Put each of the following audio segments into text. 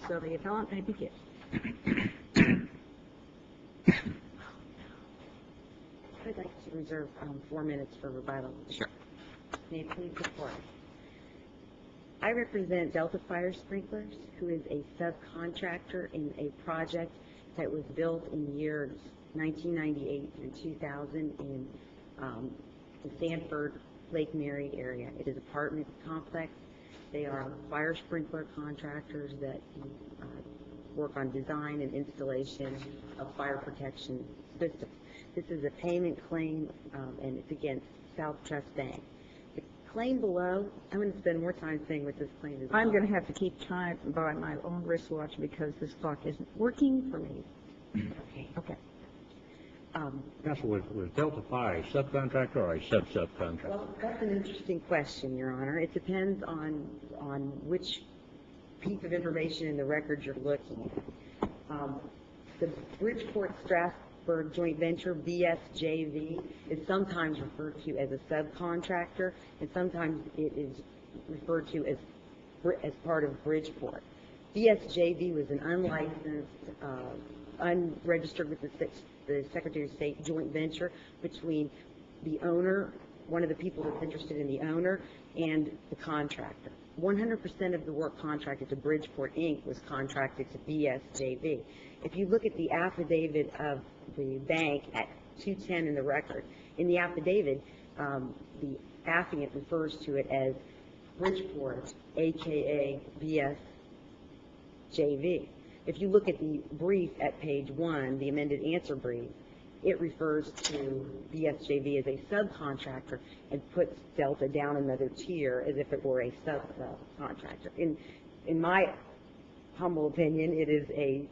so the appellant may begin. I'd like to reserve 4 minutes for rebuttal. Sure. May it please the court. I represent Delta Fire Sprinklers, who is a subcontractor in a project that was built in the years 1998 through 2000 in the Sanford, Lake Mary area. It is an apartment complex. They are fire sprinkler contractors that work on design and installation of fire protection systems. This is a payment claim, and it's against SOUTHTRUST Bank. The claim below, I'm going to spend more time saying what this claim is. I'm going to have to keep time by my own wristwatch because this clock isn't working for me. Okay. Okay. Counsel, was Delta Fire a subcontractor or a sub-subcontractor? Well, that's an interesting question, Your Honor. It depends on which piece of information in the record you're looking at. The Bridgeport Strasburg joint venture, BSJV, is sometimes referred to as a subcontractor, and sometimes it is referred to as part of Bridgeport. BSJV was an unlicensed, unregistered with the Secretary of State joint venture between the owner, one of the people that's interested in the owner, and the contractor. 100% of the work contracted to Bridgeport, Inc. was contracted to BSJV. If you look at the affidavit of the bank at 210 in the record, in the affidavit, the affiant refers to it as Bridgeport, a.k.a. BSJV. If you look at the brief at page 1, the amended answer brief, it refers to BSJV as a subcontractor and puts Delta down another tier as if it were a subcontractor. In my humble opinion, it is a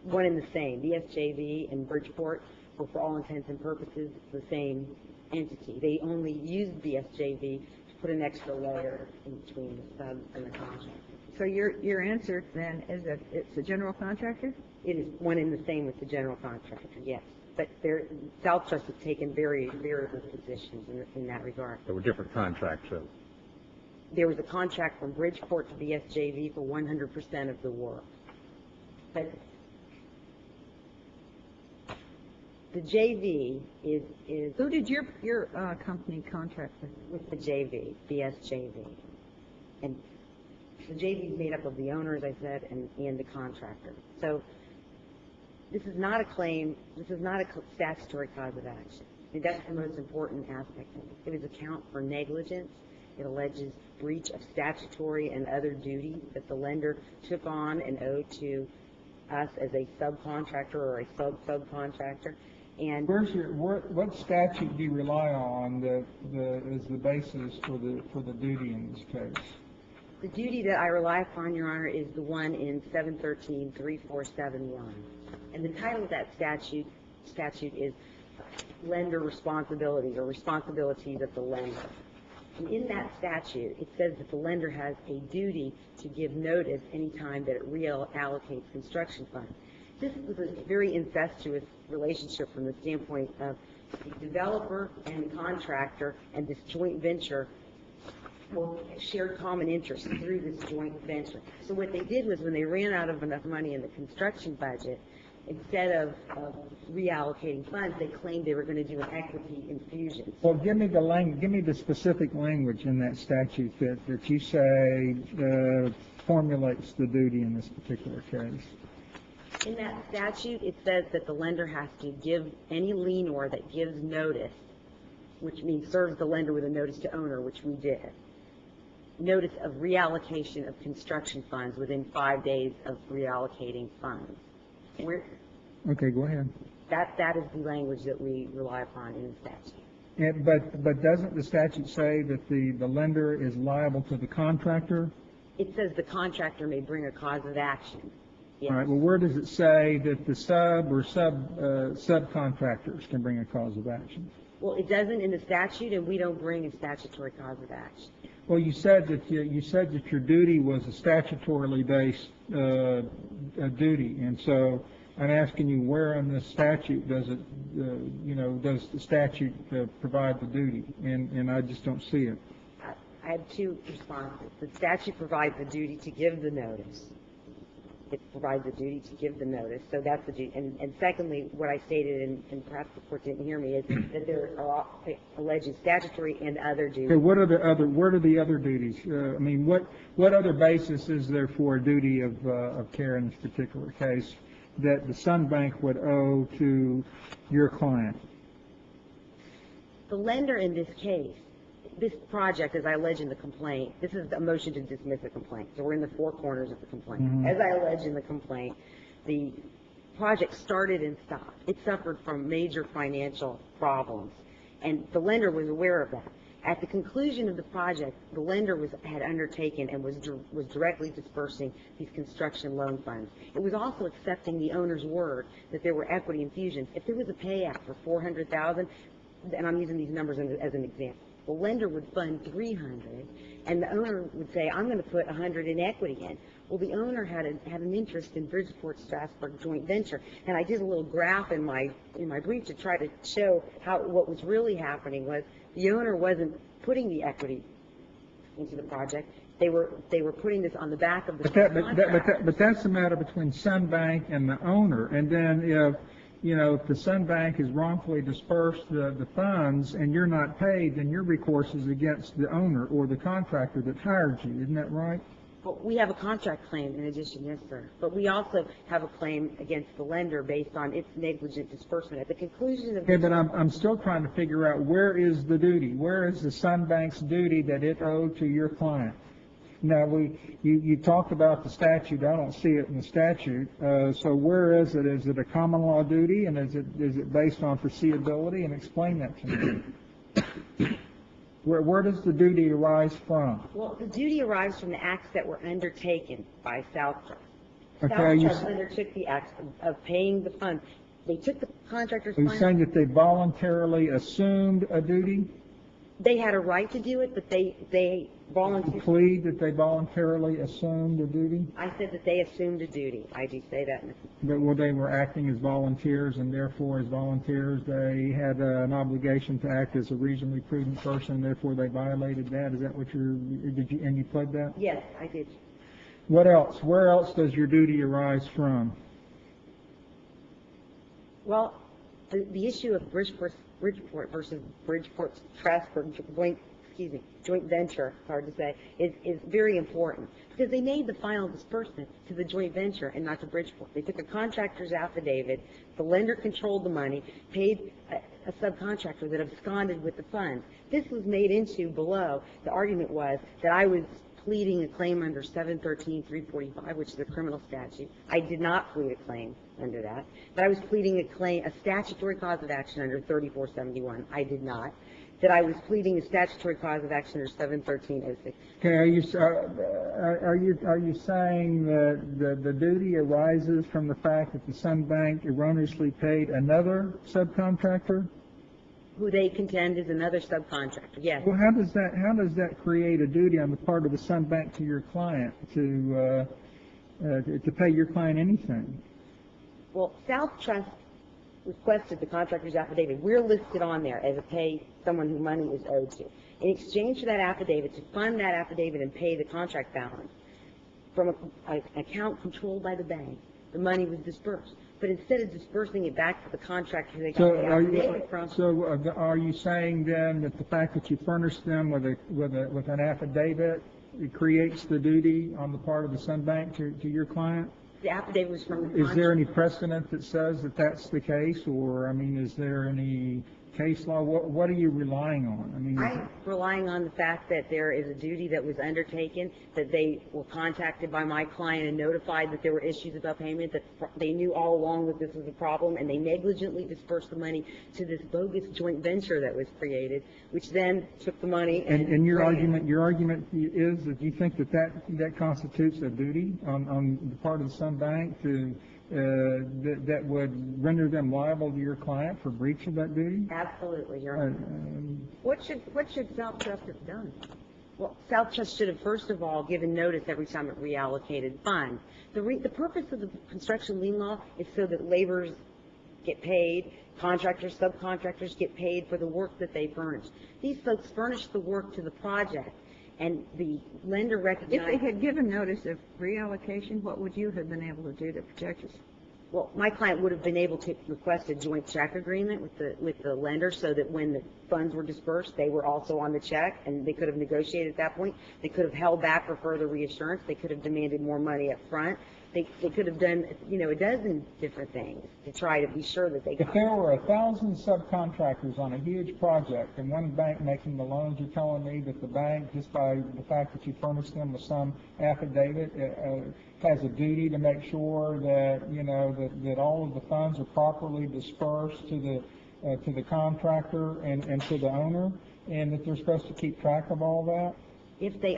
one and the same. BSJV and Bridgeport were, for all intents and purposes, the same entity. They only used BSJV to put an extra layer in between the sub and the contractor. So your answer then is that it's a general contractor? It is one and the same with the general contractor, yes. But SOUTHTRUST has taken very variable positions in that regard. There were different contracts. So. There was a contract from Bridgeport to BSJV for 100% of the work. But the JV is Who did your company contract with? The JV, BSJV. And the JV is made up of the owner, as I said, and the contractor. So this is not a claim, this is not a statutory cause of action. I mean, that's the most important aspect of it. It is a count for negligence. It alleges breach of statutory and other duties that the lender took on and owed to us as a subcontractor or a subcontractor. And what statute do you rely on as the basis for the duty in this case? The duty that I rely upon, Your Honor, is the one in 713-3471. And the title of that statute is lender responsibilities or responsibilities of the lender. And in that statute, it says that the lender has a duty to give notice any time that it reallocates construction funds. This is a very incestuous relationship from the standpoint of the developer and the contractor and this joint venture shared common interests through this joint venture. So what they did was when they ran out of enough money in the construction budget, instead of reallocating funds, they claimed they were going to do an equity infusion. Well, give me the specific language in that statute that you say formulates the duty in this particular case. In that statute, it says that the lender has to give any lienor that gives notice, which means serves the lender with a notice to owner, which we did, notice of reallocation of construction funds within 5 days of reallocating funds. Okay, go ahead. That is the language that we rely upon in the statute. Yeah, but doesn't the statute say that the lender is liable to the contractor? It says the contractor may bring a cause of action. Yes. All right. Well, where does it say that the subcontractors can bring a cause of action? Well, it doesn't in the statute, and we don't bring a statutory cause of action. Well, you said that your duty was a statutorily based duty, and so I'm asking you, where in the statute does it, does the statute provide the duty? And I just don't see it. I have two responses. The statute provides the duty to give the notice. it provides a duty to give the notice, so that's the duty. And secondly, what I stated, and perhaps the court didn't hear me, is that there are alleged statutory and other duties. Okay, what are the other duties? I mean, what other basis is there for a duty of care in this particular case that the Sun Bank would owe to your client? The lender in this case, this project, as I allege in the complaint, this is a motion to dismiss the complaint, so we're in the four corners of the complaint. As I allege in the complaint, the project started and stopped. It suffered from major financial problems, and the lender was aware of that. At the conclusion of the project, the lender had undertaken and was directly dispersing these construction loan funds. It was also accepting the owner's word that there were equity infusions. If there was a payout for $400,000, and I'm using these numbers as an example, the lender would fund $300, and the owner would say, I'm going to put $100 in equity in. Well, the owner had an interest in Bridgeport Strasburg joint venture, and I did a little graph in my brief to try to show what was really happening was the owner wasn't putting the equity into the project. They were putting this on the back of the contract. But that's a matter between Sun Bank and the owner, and then if the Sun Bank has wrongfully dispersed the funds and you're not paid, then your recourse is against the owner or the contractor that hired you. Isn't that right? Well, we have a contract claim in addition, yes, sir. But we also have a claim against the lender based on its negligent disbursement. At the conclusion of Okay, but I'm still trying to figure out where is the duty? Where is the Sun Bank's duty that it owed to your client? Now, you talked about the statute. I don't see it in the statute. So where is it? Is it a common law duty, and is it based on foreseeability? And explain that to me. Where does the duty arise from? Well, the duty arises from the acts that were undertaken by SOUTHTRUST. Okay, SOUTHTRUST undertook the acts of paying the funds. They took the contractor's Are you funds. saying that they voluntarily assumed a duty? They had a right to do it, but they voluntarily. Plead that they voluntarily assumed a duty? I said that they assumed a duty. I do say that. But they were acting as volunteers, and therefore, as volunteers, they had an obligation to act as a reasonably prudent person, therefore they violated that? Is that what and you pled that? Yes, I did. What else? Where else does your duty arise from? Well, the issue of Bridgeport versus Bridgeport Strasburg joint venture, hard to say, is very important because they made the final disbursement to the joint venture and not to Bridgeport. They took a contractor's affidavit, the lender controlled the money, paid a subcontractor that absconded with the funds. This was made into below. The argument was that I was pleading a claim under 713-345, which is a criminal statute. I did not plead a claim under that. But I was pleading a statutory cause of action under 3471. I did not. That I was pleading a statutory cause of action under 713-06. Okay, are you saying that the duty arises from the fact that the Sun Bank erroneously paid another subcontractor? Who they contend is another subcontractor, yes. Well, how does that create a duty on the part of the Sun Bank to your client to pay your client anything? Well, SOUTHTRUST requested the contractor's affidavit. We're listed on there as someone who money is owed to. In exchange for that affidavit, to fund that affidavit and pay the contract balance from an account controlled by the bank, the money was dispersed. But instead of dispersing it back to the contractor they got the affidavit from. So are you saying then that the fact that you furnished them with an affidavit, it creates the duty on the part of the Sun Bank to your client? The affidavit was from the contractor. Is there any precedent that says that that's the case, or is there any case law? What are you relying on? I'm relying on the fact that there is a duty that was undertaken, that they were contacted by my client and notified that there were issues about payment, that they knew all along that this was a problem, and they negligently dispersed the money to this bogus joint venture that was created, which then took the money and your argument is that you think that constitutes a duty on the part of the Sun Bank to that would render them liable to your client for breach of that duty? Absolutely, Your Honor. What should SOUTHTRUST have done? Well, SOUTHTRUST should have, first of all, given notice every time it reallocated funds. The purpose of the construction lien law is so that laborers get paid, contractors, subcontractors get paid for the work that they furnish. These folks furnish the work to the project, And the lender If recognized... they had given notice of reallocation, what would you have been able to do to protect us? Well, my client would have been able to request a joint check agreement with the lender so that when the funds were dispersed, they were also on the check, and they could have negotiated at that point. They could have held back for further reassurance. They could have demanded more money up front. They could have done, a dozen different things to try to be sure that they If there were 1,000 subcontractors on a huge project and one bank making the loans, you're telling me that the bank, just by the fact that you furnished them with some affidavit, has a duty to make sure that, that all of the funds are properly dispersed to the contractor and to the owner, and that they're supposed to keep track of all that? If they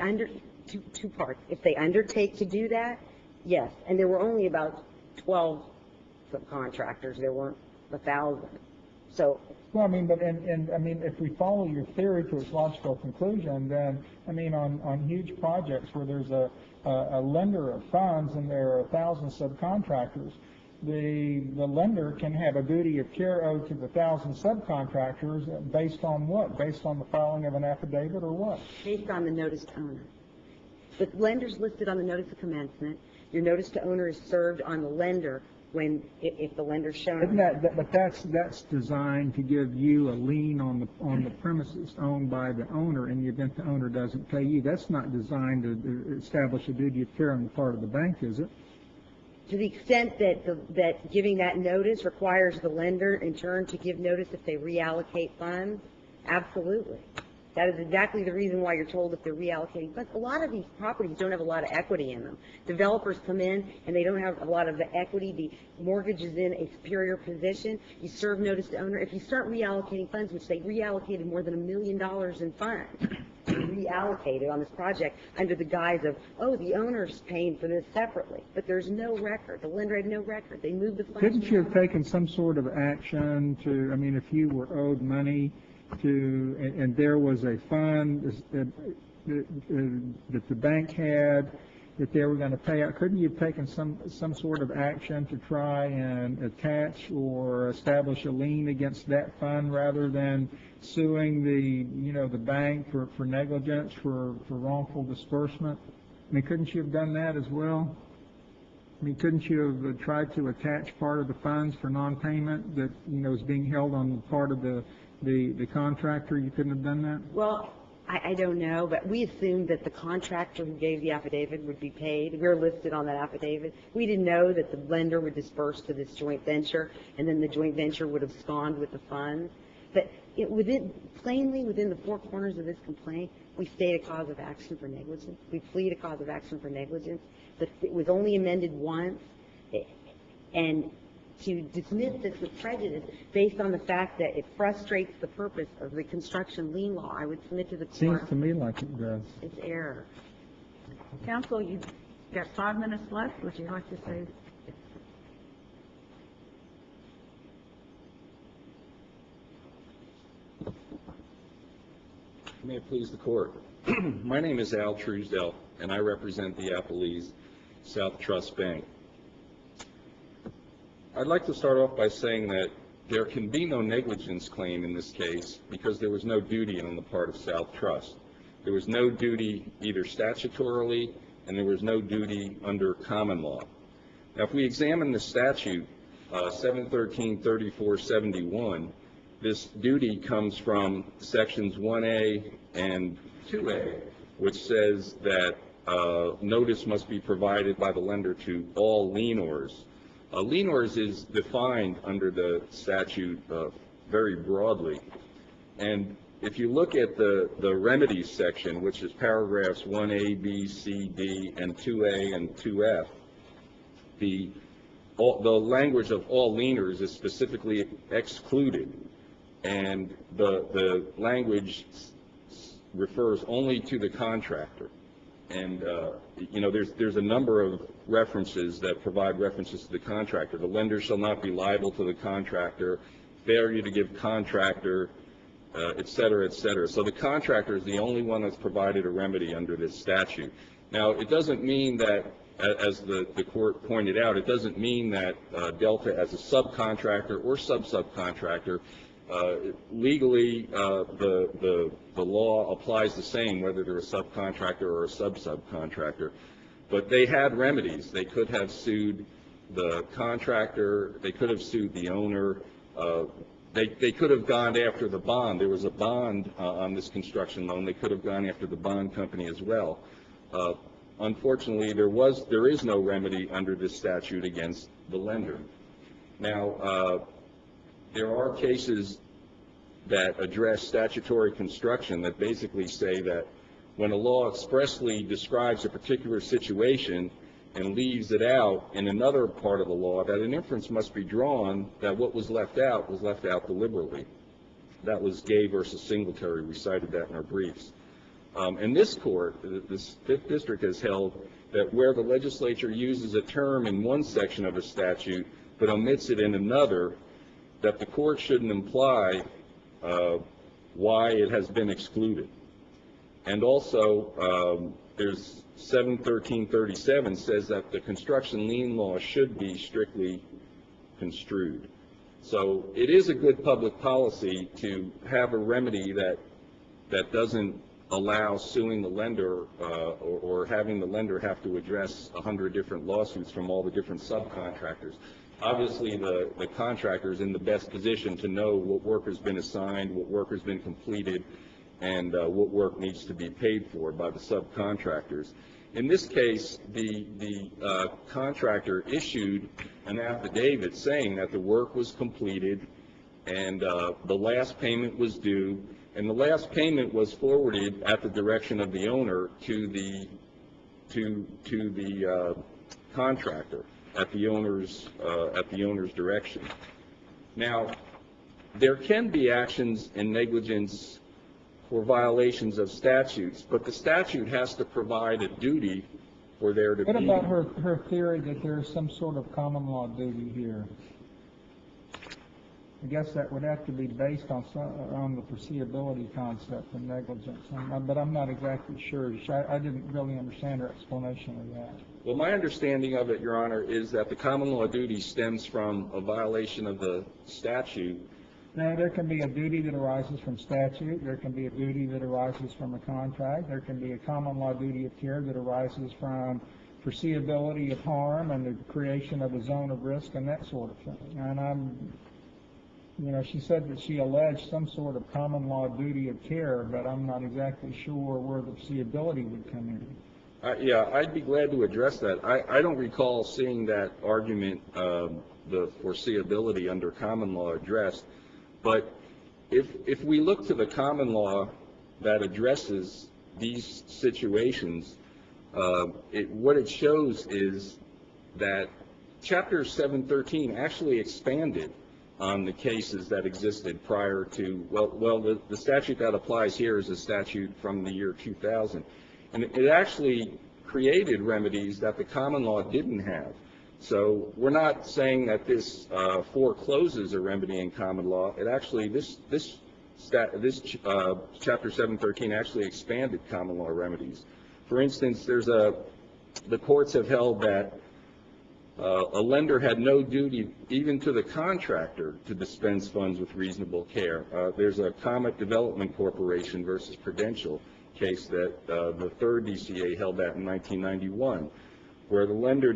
two parts. If they undertake to do that, yes. And there were only about 12 subcontractors. There weren't 1,000. So. Well, if we follow your theory to its logical conclusion, then, on huge projects where there's a lender of funds and there are 1,000 subcontractors, the lender can have a duty of care owed to the 1,000 subcontractors based on what? Based on the filing of an affidavit or what? Based on the notice to owner. The lender's listed on the notice of commencement. Your notice to owner is served on the lender if the lender's shown. Isn't but that's designed to give you a lien on the premises owned by the owner in the event the owner doesn't pay you. That's not designed to establish a duty of care on the part of the bank, is it? To the extent that giving that notice requires the lender in turn to give notice if they reallocate funds, absolutely. That is exactly the reason why you're told if they're reallocating funds. A lot of these properties don't have a lot of equity in them. Developers come in and they don't have a lot of the equity. The mortgage is in a superior position. You serve notice to owner. If you start reallocating funds, which they reallocated more than $1 million in funds, reallocated on this project under the guise of, the owner's paying for this separately. But there's no record. The lender had no record. They moved the funds. Couldn't you have taken some sort of action to, if you were owed money and there was a fund that the bank had that they were going to pay out, couldn't you have taken some sort of action to try and attach or establish a lien against that fund rather than suing the bank for negligence, for wrongful disbursement? Couldn't you have done that as well? Couldn't you have tried to attach part of the funds for non-payment that is being held on the part of the contractor? You couldn't have done that? Well, I don't know, but we assumed that the contractor who gave the affidavit would be paid. We're listed on that affidavit. We didn't know that the lender would disperse to this joint venture, and then the joint venture would have spawned with the funds. But plainly within the four corners of this complaint, we state a cause of action for negligence. We plead a cause of action for negligence. But it was only amended once, and to dismiss this with prejudice based on the fact that it frustrates the purpose of the construction lien law, I would submit to the court. Seems to me like it does. It's error. Counsel, you've got 5 minutes left. Would you like to say? May it please the court. My name is Al Truesdell, and I represent the Appalese SOUTHTRUST Bank. I'd like to start off by saying that there can be no negligence claim in this case because there was no duty on the part of SOUTHTRUST. There was no duty either statutorily, and there was no duty under common law. Now, if we examine the statute, 713-3471, this duty comes from sections 1A and 2A, which says that notice must be provided by the lender to all lienors. Lienors is defined under the statute very broadly. And if you look at the remedies section, which is paragraphs 1A, B, C, D, and 2A and 2F, the language of all lienors is specifically excluded. And the language refers only to the contractor. And, there's a number of references that provide references to the contractor. The lender shall not be liable to the contractor, failure to give contractor, et cetera, et cetera. So the contractor is the only one that's provided a remedy under this statute. Now, it doesn't mean that, as the court pointed out, it doesn't mean that Delta as a subcontractor or sub-subcontractor Legally, the law applies the same whether they're a subcontractor or a sub-subcontractor. But they had remedies. They could have sued the contractor. They could have sued the owner. They could have gone after the bond. There was a bond on this construction loan. They could have gone after the bond company as well. Unfortunately, there is no remedy under this statute against the lender. Now, there are cases that address statutory construction that basically say that when a law expressly describes a particular situation and leaves it out in another part of the law, that an inference must be drawn that what was left out deliberately. That was Gay versus Singletary. We cited that in our briefs. And this court, this Fifth District, has held that where the legislature uses a term in one section of a statute but omits it in another, that the court shouldn't imply why it has been excluded. And also, there's 71337 says that the construction lien law should be strictly construed. So it is a good public policy to have a remedy that doesn't allow suing the lender or having the lender have to address 100 different lawsuits from all the different subcontractors. Obviously, the contractor is in the best position to know what work has been assigned, what work has been completed, and what work needs to be paid for by the subcontractors. In this case, the contractor issued an affidavit saying that the work was completed and the last payment was due, and the last payment was forwarded at the direction of the owner to the contractor at the owner's direction. Now, there can be actions in negligence for violations of statutes, but the statute has to provide a duty for there to be. What about her theory that there is some sort of common law duty here? I guess that would have to be based on the foreseeability concept of negligence, but I'm not exactly sure. I didn't really understand her explanation of that. Well, my understanding of it, Your Honor, is that the common law duty stems from a violation of the statute. Now, there can be a duty that arises from statute. There can be a duty that arises from a contract. There can be a common law duty of care that arises from foreseeability of harm and the creation of a zone of risk and that sort of thing. And she said that she alleged some sort of common law duty of care, but I'm not exactly sure where the foreseeability would come in. Yeah, I'd be glad to address that. I don't recall seeing that argument, the foreseeability under common law addressed. But if we look to the common law that addresses these situations, what it shows is that Chapter 713 actually expanded on the cases that existed prior to, the statute that applies here is a statute from the year 2000. And it actually created remedies that the common law didn't have. So we're not saying that this forecloses a remedy in common law. It actually, this Chapter 713 actually expanded common law remedies. For instance, the courts have held that a lender had no duty, even to the contractor, to dispense funds with reasonable care. There's a Comet Development Corporation versus Prudential case that the third DCA held that in 1991, where the lender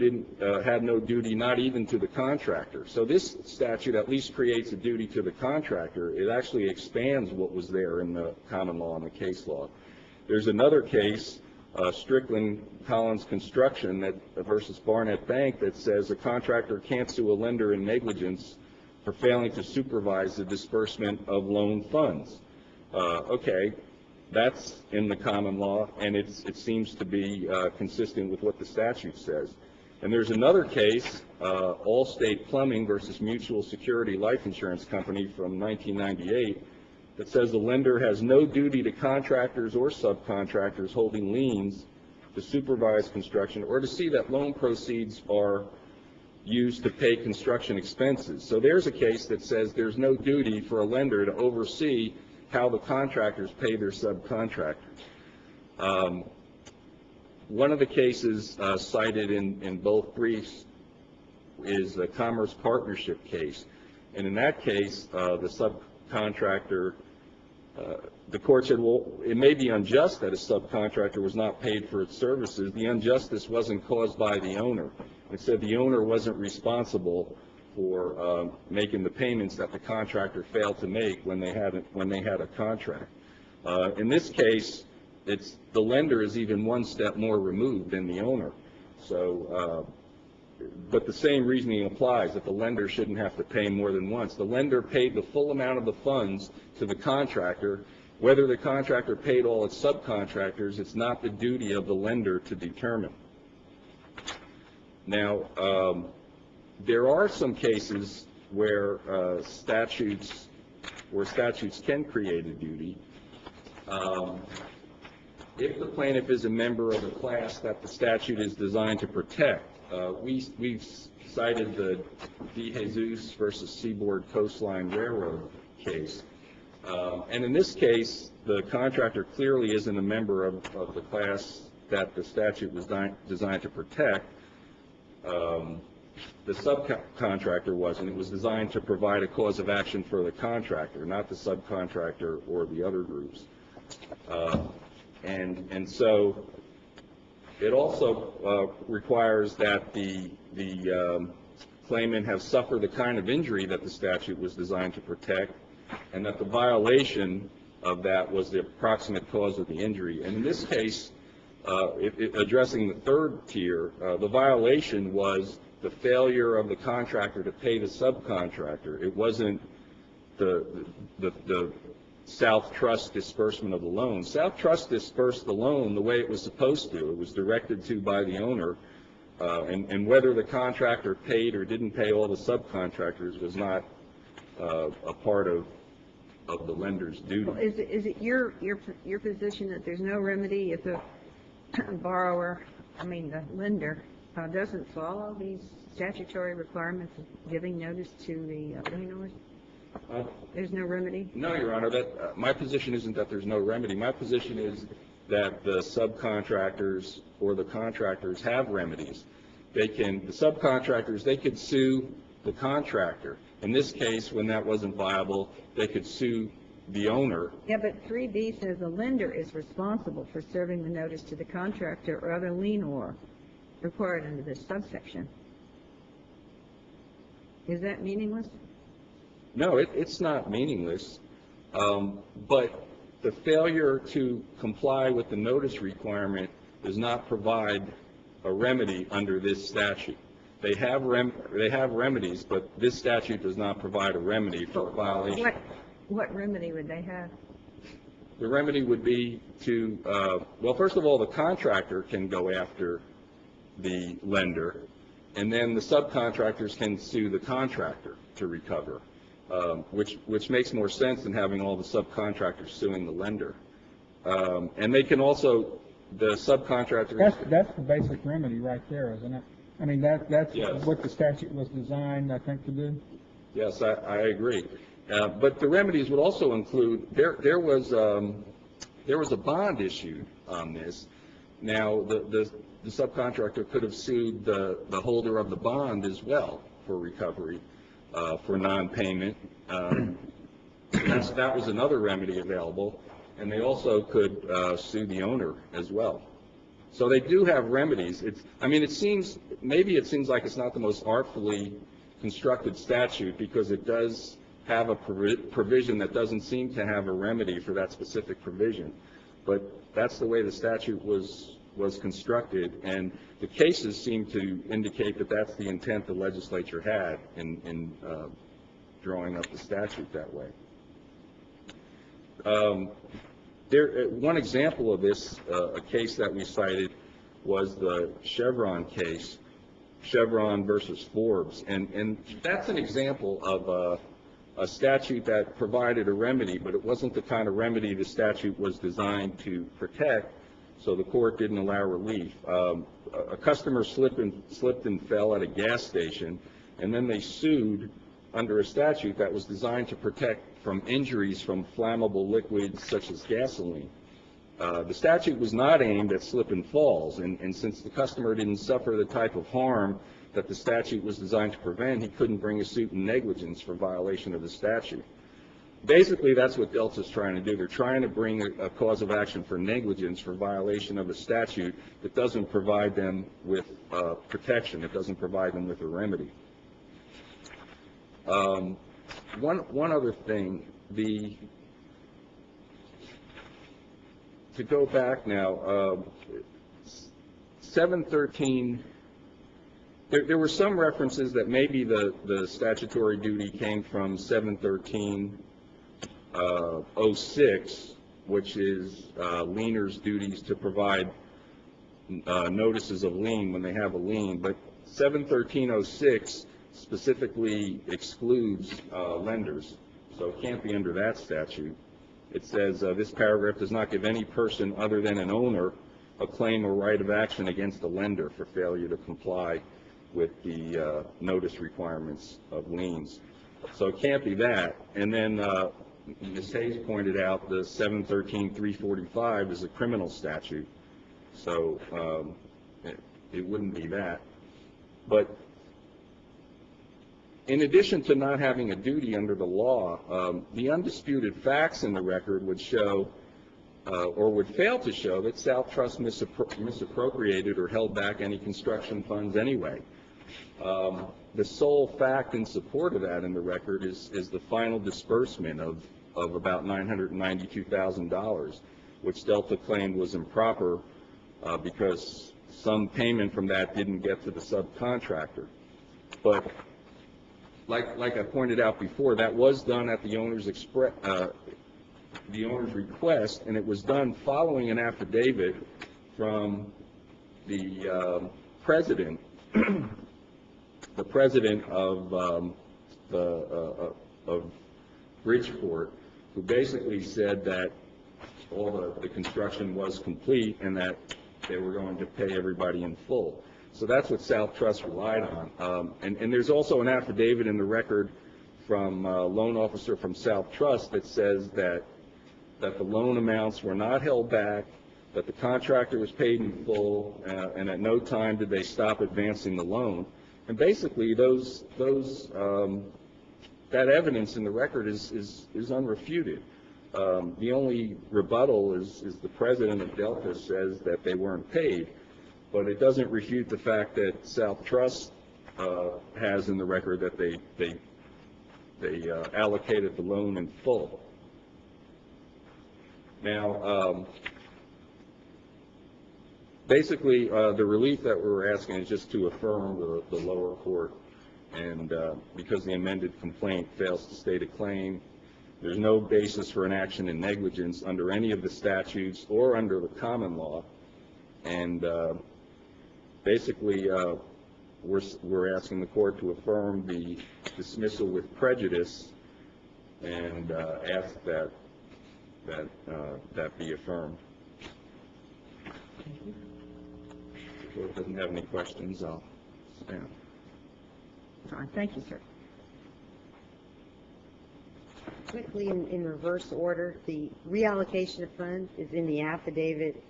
had no duty, not even to the contractor. So this statute at least creates a duty to the contractor. It actually expands what was there in the common law and the case law. There's another case, Strickland Collins Construction versus Barnett Bank, that says a contractor can't sue a lender in negligence for failing to supervise the disbursement of loan funds. Okay, that's in the common law, and it seems to be consistent with what the statute says. And there's another case, Allstate Plumbing versus Mutual Security Life Insurance Company from 1998, that says the lender has no duty to contractors or subcontractors holding liens to supervise construction or to see that loan proceeds are used to pay construction expenses. So there's a case that says there's no duty for a lender to oversee how the contractors pay their subcontractors. One of the cases cited in both briefs is the Commerce Partnership case. And in that case, the contractor, the court said, well, it may be unjust that a subcontractor was not paid for its services. The injustice wasn't caused by the owner. It said the owner wasn't responsible for making the payments that the contractor failed to make when they had a contract. In this case, the lender is even one step more removed than the owner. So, but the same reasoning applies, that the lender shouldn't have to pay more than once. The lender paid the full amount of the funds to the contractor. Whether the contractor paid all its subcontractors, it's not the duty of the lender to determine. Now, there are some cases where statutes can create a duty. If the plaintiff is a member of a class that the statute is designed to protect, we've cited the De Jesus versus Seaboard Coastline Railroad case. And in this case, the contractor clearly isn't a member of the class that the statute was designed to protect. The subcontractor wasn't. It was designed to provide a cause of action for the contractor, not the subcontractor or the other groups. And so it also requires that the claimant have suffered the kind of injury that the statute was designed to protect, and that the violation of that was the approximate cause of the injury. And in this case, addressing the third tier, the violation was the failure of the contractor to pay the subcontractor. It wasn't the SOUTHTRUST disbursement of the loan. SOUTHTRUST dispersed the loan the way it was supposed to. It was directed to by the owner, and whether the contractor paid or didn't pay all the subcontractors was not a part of the lender's duty. Well, is it your position that there's no remedy if the borrower, the lender, doesn't follow these statutory requirements of giving notice to the lienors? There's no remedy? No, Your Honor. My position isn't that there's no remedy. My position is that the subcontractors or the contractors have remedies. The subcontractors, they could sue the contractor. In this case, when that wasn't viable, they could sue the owner. Yeah, but 3B says the lender is responsible for serving the notice to the contractor or other lienor required under this subsection. Is that meaningless? No, it's not meaningless, but the failure to comply with the notice requirement does not provide a remedy under this statute. They have remedies, but this statute does not provide a remedy for a violation. What remedy would they have? The remedy would be to, well, first of all, the contractor can go after the lender, and then the subcontractors can sue the contractor to recover, which makes more sense than having all the subcontractors suing the lender. And they can also, the subcontractors... That's the basic remedy right there, isn't it? That's yes. What the statute was designed, I think, to do. Yes, I agree. But the remedies would also include, there was a bond issued on this. Now, the subcontractor could have sued the holder of the bond as well for recovery for non-payment. That was another remedy available, and they also could sue the owner as well. So they do have remedies. It seems like it's not the most artfully constructed statute because it does have a provision that doesn't seem to have a remedy for that specific provision. But that's the way the statute was constructed, and the cases seem to indicate that that's the intent the legislature had in drawing up the statute that way. One example of this, a case that we cited, was the Chevron case, Chevron versus Forbes, and that's an example of a statute that provided a remedy, but it wasn't the kind of remedy the statute was designed to protect, so the court didn't allow relief. A customer slipped and fell at a gas station, and then they sued under a statute that was designed to protect from injuries from flammable liquids such as gasoline. The statute was not aimed at slip and falls, and since the customer didn't suffer the type of harm that the statute was designed to prevent, he couldn't bring a suit in negligence for violation of the statute. basically, that's what Delta's trying to do. They're trying to bring a cause of action for negligence for violation of a statute that doesn't provide them with protection. It doesn't provide them with a remedy. One other thing, to go back now, 713, there were some references that maybe the statutory duty came from 713-06, which is lieners' duties to provide notices of lien when they have a lien, but 713-06 specifically excludes lenders, so it can't be under that statute. It says, this paragraph does not give any person other than an owner a claim or right of action against a lender for failure to comply with the notice requirements of liens. So it can't be that. And then Ms. Hayes pointed out the 713-345 is a criminal statute, so it wouldn't be that. But in addition to not having a duty under the law, the undisputed facts in the record would show, or would fail to show, that SOUTHTRUST misappropriated or held back any construction funds anyway. The sole fact in support of that in the record is the final disbursement of about $992,000, which Delta claimed was improper because some payment from that didn't get to the subcontractor. But like I pointed out before, that was done at the owner's request, and it was done following an affidavit from the president, the president of Bridgeport, who basically said that all the construction was complete and that they were going to pay everybody in full. So that's what SOUTHTRUST relied on. And there's also an affidavit in the record from a loan officer from SOUTHTRUST that says that the loan amounts were not held back, that the contractor was paid in full, and at no time did they stop advancing the loan. And basically, that evidence in the record is unrefuted. The only rebuttal is the president of Delta says that they weren't paid, but it doesn't refute the fact that SOUTHTRUST has in the record that they allocated the loan in full. Now, basically, the relief that we're asking is just to affirm the lower court, and because the amended complaint fails to state a claim, there's no basis for an action in negligence under any of the statutes or under the common law, and basically, we're asking the court to affirm the dismissal with prejudice and ask that be affirmed. If the court doesn't have any questions, I'll stand. Fine. Thank you, sir. Quickly, in reverse order, the reallocation of funds is in the affidavit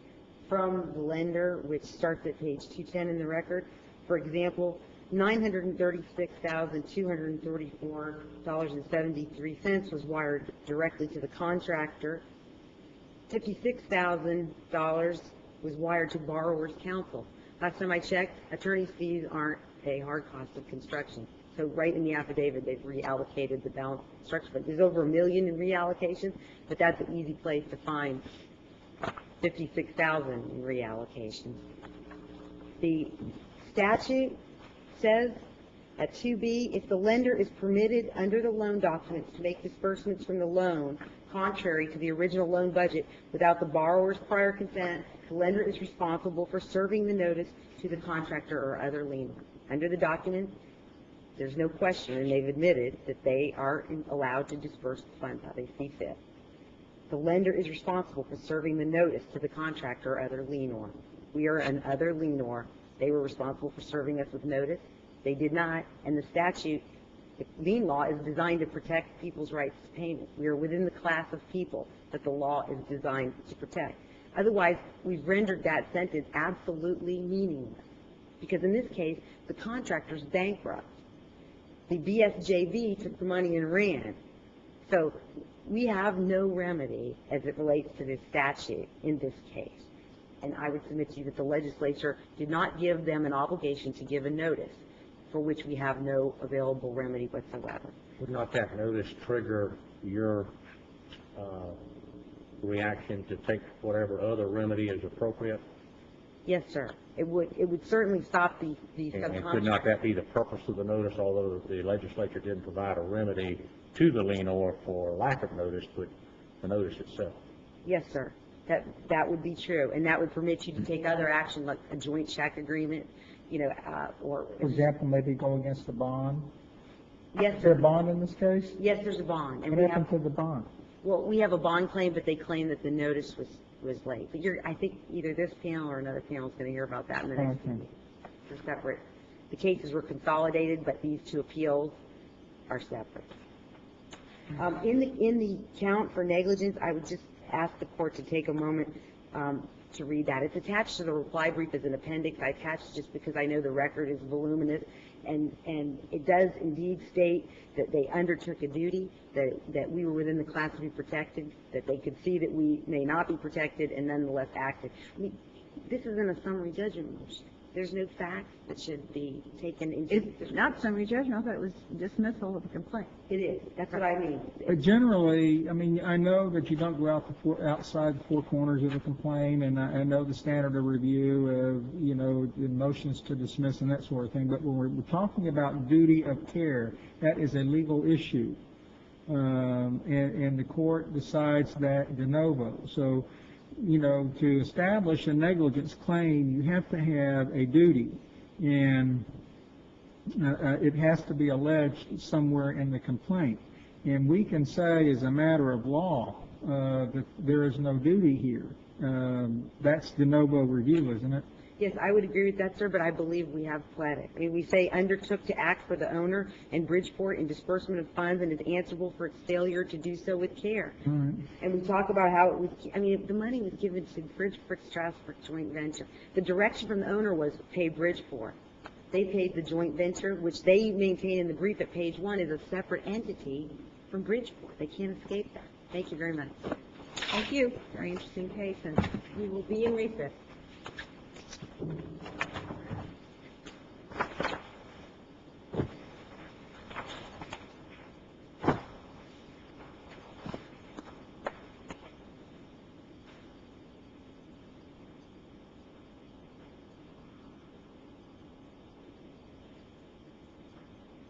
from the lender, which starts at page 210 in the record. For example, $936,234.73 was wired directly to the contractor. $56,000 was wired to borrower's counsel. Last time I checked, attorney's fees aren't a hard cost of construction. So right in the affidavit, they've reallocated the balance of construction. But there's over $1 million in reallocation, but that's an easy place to find $56,000 in reallocation. The statute says at 2B, if the lender is permitted under the loan documents to make disbursements from the loan contrary to the original loan budget without the borrower's prior consent, the lender is responsible for serving the notice to the contractor or other lien. Under the document, there's no question, and they've admitted that they are allowed to disperse the funds how they see fit. The lender is responsible for serving the notice to the contractor or other lienor. We are an other lienor. They were responsible for serving us with notice. They did not, and the statute, the lien law, is designed to protect people's rights to payment. We are within the class of people that the law is designed to protect. Otherwise, we've rendered that sentence absolutely meaningless, because in this case, the contractor's bankrupt. The BSJV took the money and ran. So we have no remedy as it relates to this statute in this case. And I would submit to you that the legislature did not give them an obligation to give a notice for which we have no available remedy whatsoever. Would not that notice trigger your reaction to take whatever other remedy is appropriate? Yes, sir. It would certainly stop the And subcontract. could not that be the purpose of the notice, although the legislature didn't provide a remedy to the lienor for lack of notice, but the notice itself? Yes, sir. That would be true, and that would permit you to take other action, like a joint check agreement, or... For example, maybe go against the bond? Yes, Is there a sir. bond in this case? Yes, there's a bond, and What we happened have, to the bond? well, we have a bond claim, but they claim that the notice was late. But I think either this panel or another panel is going to hear about that in the next Okay. meeting. They're separate. The cases were consolidated, but these two appeals are separate. In the count for negligence, I would just ask the court to take a moment to read that. It's attached to the reply brief as an appendix. I attached it just because I know the record is voluminous, and it does indeed state that they undertook a duty, that we were within the class to be protected, that they could see that we may not be protected, and nonetheless acted. I mean, this isn't a summary judgment motion. There's no facts that should be taken into It's not summary judgment, I thought it was dismissal of the complaint. It is. That's what I mean. But generally, I mean, I know that you don't go outside the four corners of the complaint, and I know the standard of review of, the motions to dismiss and that sort of thing, but when we're talking about duty of care, that is a legal issue. And the court decides that de novo. So, to establish a negligence claim, you have to have a duty, and it has to be alleged somewhere in the complaint. And we can say, as a matter of law, that there is no duty here. That's de novo review, isn't it? Yes, I would agree with that, sir, but I believe we have pled it. I mean, we say undertook to act for the owner and Bridgeport in disbursement of funds and is answerable for its failure to do so with care. All right. And we talk about how it was, the money was given to Bridgeport Strasburg joint venture. The direction from the owner was pay Bridgeport. They paid the joint venture, which they maintain in the brief at page 1 is a separate entity from Bridgeport. They can't escape that. Thank you very much. Thank you. Very interesting case, and We will be in recess.